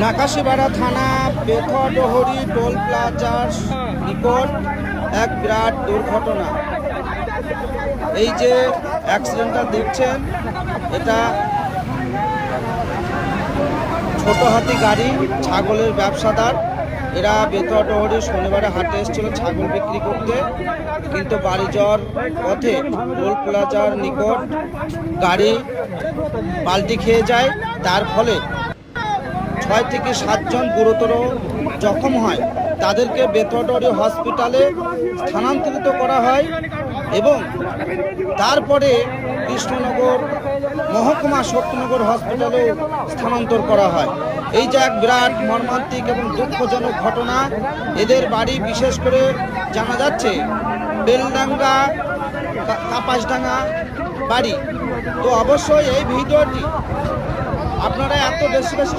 নাকাশিপাড়া থানা বেথডহরি টোল প্লাজার নিকট এক বিরাট দুর্ঘটনা। এই যে অ্যাক্সিডেন্টটা দেখছেন, এটা ছোট হাতি গাড়ি ছাগলের ব্যবসাদার। এরা বেথডহরি শনিবারে হাটে এসেছিল ছাগল বিক্রি করতে, কিন্তু বাড়ি যাওয়ার পথে টোল প্লাজার নিকট গাড়ি পাল্টি খেয়ে যায়। তার ফলে 6 থেকে 7 জন গুরুতর জখম হয়। তাদেরকে বেথডহরি হসপিটালে স্থানান্তরিত করা হয় এবং তারপরে কৃষ্ণনগর মহকুমা শক্তিনগর হসপিটালে স্থানান্তর করা হয়। এই যে এক বিরাট মর্মান্তিক এবং দুঃখজনক ঘটনা। এদের বাড়ি বিশেষ করে জানা যাচ্ছে বেলডাঙ্গা, কাপাসডাঙ্গা বাড়ি। তো অবশ্যই এই ভিডিওটি আপনারা এত বেশি